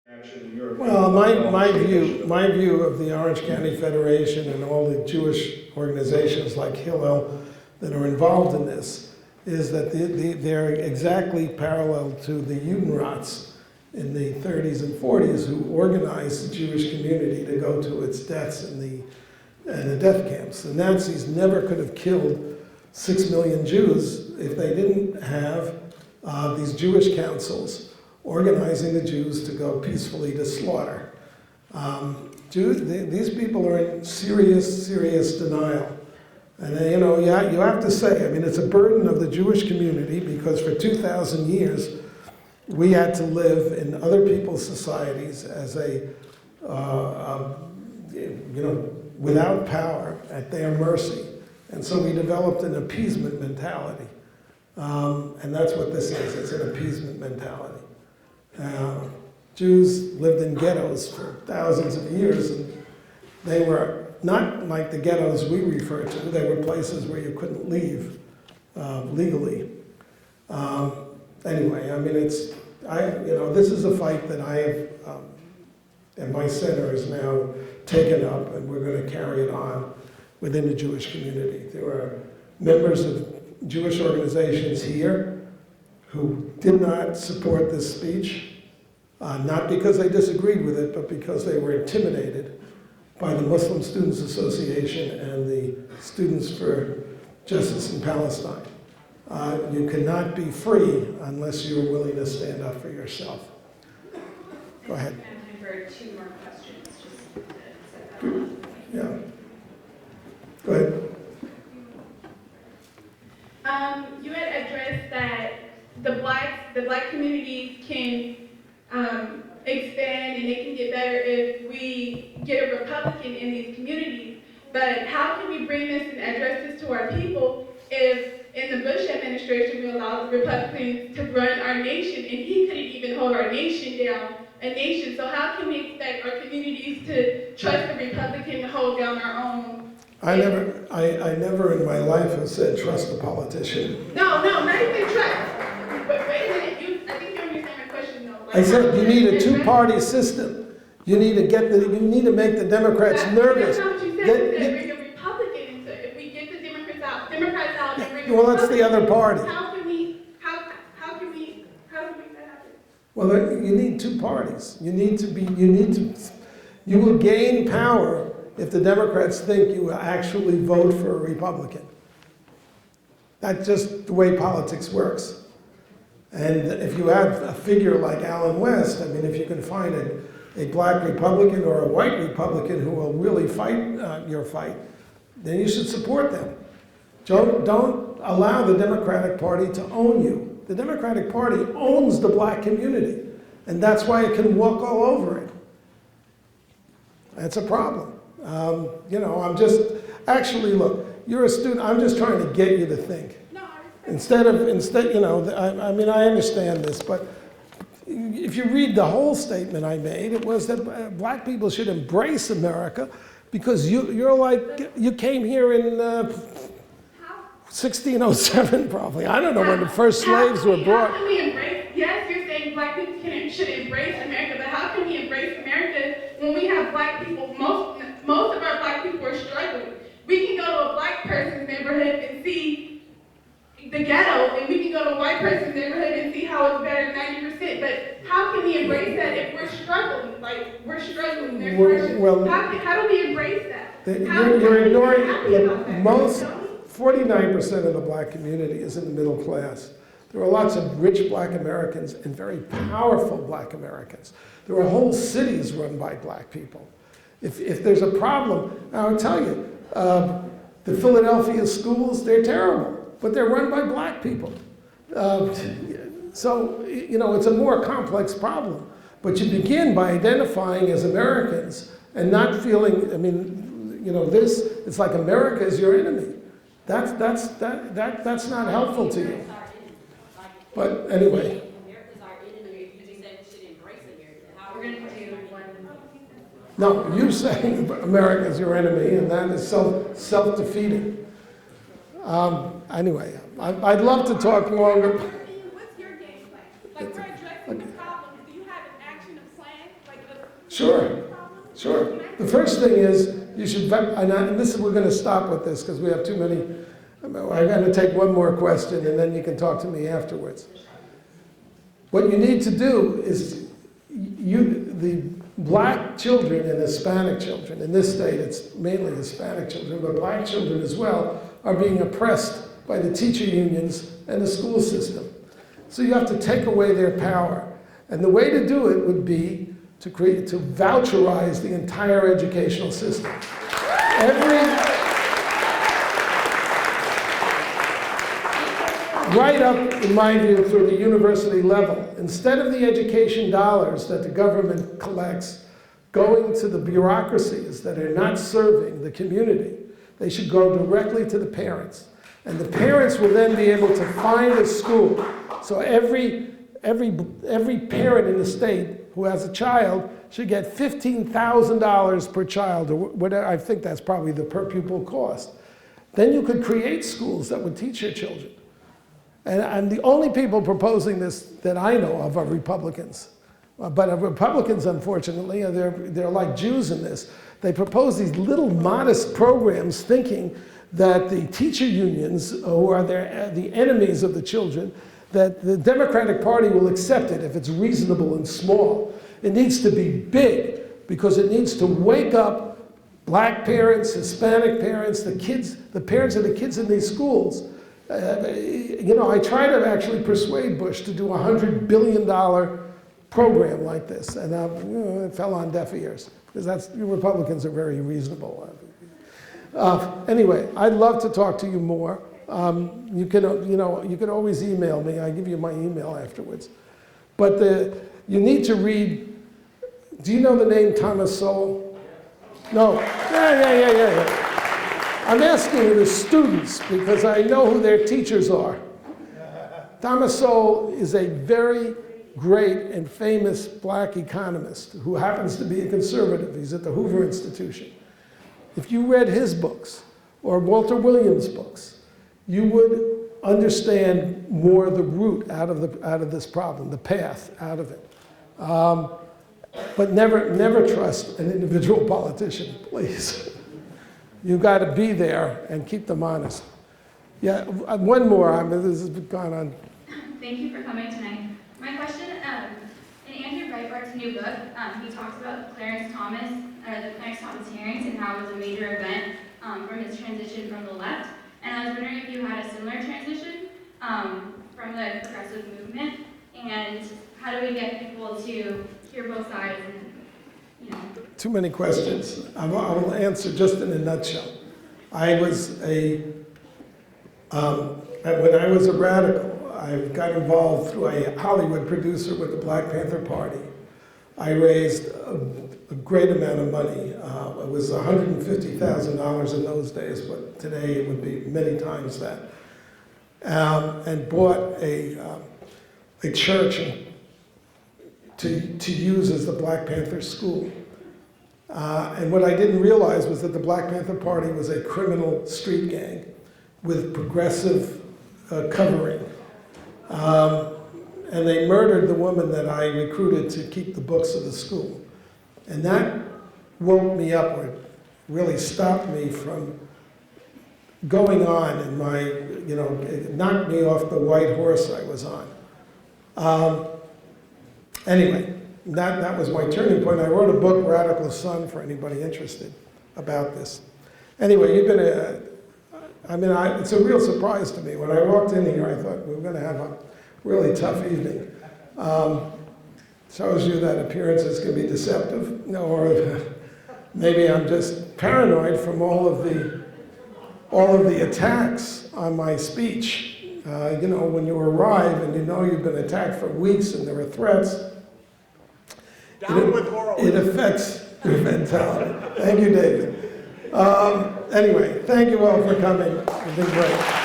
Well, my view of the Orange County Federation and all the Jewish organizations like Hillel that are involved in this is that they're exactly parallel to the Judenrats in the 30s and 40s who organized the Jewish community to go to its deaths in the death camps. The Nazis never could have killed 6 million Jews if they didn't have these Jewish councils organizing the Jews to go peacefully to slaughter. These people are in serious denial. And you have to say, I mean, it's a burden of the Jewish community because for 2,000 years, we had to live in other people's societies as without power, at their mercy. And so we developed an appeasement mentality. And that's what this is, it's an appeasement mentality. Jews lived in ghettos for thousands of years, and they were not like the ghettos we refer to. They were places where you couldn't leave legally. Anyway, I mean, this is a fight that I have, and my center is now taken up, and we're going to carry it on within the Jewish community. There are members of Jewish organizations here who did not support this speech, not because they disagreed with it, but because they were intimidated by the Muslim Students Association and the Students for Justice in Palestine. You cannot be free unless you're willing to stand up for yourself. Go ahead. I have time for 2 more questions, just to set that up. Yeah. Go ahead. You had addressed that the black communities can expand and they can get better if we get a Republican in these communities. But how can we bring this and address this to our people if in the Bush administration we allowed the Republicans to run our nation and he couldn't even hold our nation down, So how can we expect our communities to trust the Republican to hold down our own? I never in my life have said trust a politician. No, not even trust. But wait a minute, I think you understand my question though. Like, I said you need a two-party system. You need to make the Democrats nervous. That's not what you said. You said bring a Republican into it. If we get the Democrats out, and bring well, that's the other party. How can we make that happen? Well, you need two parties. You will gain power if the Democrats think you will actually vote for a Republican. That's just the way politics works. And if you have a figure like Allen West, I mean, if you can find a black Republican or a white Republican who will really fight your fight, then you should support them. Don't allow the Democratic Party to own you. The Democratic Party owns the black community, and that's why it can walk all over it. That's a problem. Look, you're a student, I'm just trying to get you to think. No, I understand this, but if you read the whole statement I made, it was that black people should embrace America because you came here in 1607 probably. I don't know when the first slaves were brought. How can we embrace, yes, you're saying black people should embrace America, but how can we embrace America when we have black people, most of our black people are struggling. We can go to a black person's neighborhood and see the ghetto, and we can go to a white person's neighborhood and see how it's better 90%. But how can we embrace that if we're struggling? Like, we're struggling. How do we embrace that? You're ignoring most 49% of the black community is in the middle class. There are lots of rich black Americans and very powerful black Americans. There are whole cities run by black people. If there's a problem, I'll tell you, the Philadelphia schools, they're terrible, but they're run by black people. So, it's a more complex problem. But you begin by identifying as Americans and not feeling, it's like America is your enemy. That's not helpful to you. But anyway. No, you're saying America is your enemy, and that is self-defeating. Anyway, I'd love to talk longer. What's your game plan? Like, we're addressing the problem. Do you have an action plan? Sure, sure. The first thing is you should, we're going to stop with this because we have too many. I'm going to take one more question and then you can talk to me afterwards. What you need to do is the black children and Hispanic children, in this state it's mainly Hispanic children, but black children as well, are being oppressed by the teacher unions and the school system. So you have to take away their power. And the way to do it would be to voucherize the entire educational system. Right up, in my view, through the university level. Instead of the education dollars that the government collects going to the bureaucracies that are not serving the community, they should go directly to the parents. And the parents will then be able to find a school. So every parent in the state who has a child should get $15,000 per child, or whatever. I think that's probably the per pupil cost. Then you could create schools that would teach your children. And the only people proposing this that I know of are Republicans. But Republicans, unfortunately, they're like Jews in this. They propose these little modest programs thinking that the teacher unions, who are the enemies of the children, that the Democratic Party will accept it if it's reasonable and small. It needs to be big because it needs to wake up black parents, Hispanic parents, the parents of the kids in these schools. I tried to actually persuade Bush to do a $100 billion program like this, and it fell on deaf ears because Republicans are very reasonable. Anyway, I'd love to talk to you more. You can always email me. I give you my email afterwards. But you need to read. Do you know the name Thomas Sowell? No. Yeah. I'm asking you the students because I know who their teachers are. Thomas Sowell is a very great and famous black economist who happens to be a conservative. He's at the Hoover Institution. If you read his books or Walter Williams' books, you would understand more of the root out of this problem, the path out of it. But never trust an individual politician, please. You've got to be there and keep them honest. Yeah, one more. This has gone on. Thank you for coming tonight. My question, in Andrew Breitbart's new book, he talks about the Clarence Thomas hearings and how it was a major event from his transition from the left. And I was wondering if you had a similar transition from the progressive movement, and how do we get people to hear both sides and, Too many questions. I will answer just in a nutshell. When I was a radical, I got involved through a Hollywood producer with the Black Panther Party. I raised a great amount of money. It was $150,000 in those days, but today it would be many times that. And bought a church to use as the Black Panther school. And what I didn't realize was that the Black Panther Party was a criminal street gang with progressive covering. And they murdered the woman that I recruited to keep the books of the school. And that woke me up, or really stopped me from going on in my, it knocked me off the white horse I was on. Anyway, that was my turning point. I wrote a book, Radical Son, for anybody interested about this. Anyway, it's a real surprise to me. When I walked in here, I thought we were going to have a really tough evening. Shows you that appearances can be deceptive. Or maybe I'm just paranoid from all of the attacks on my speech. When you arrive and you know you've been attacked for weeks and there are threats, Down with Horowitz. It affects your mentality. Thank you, David. Anyway, thank you all for coming. You've been great.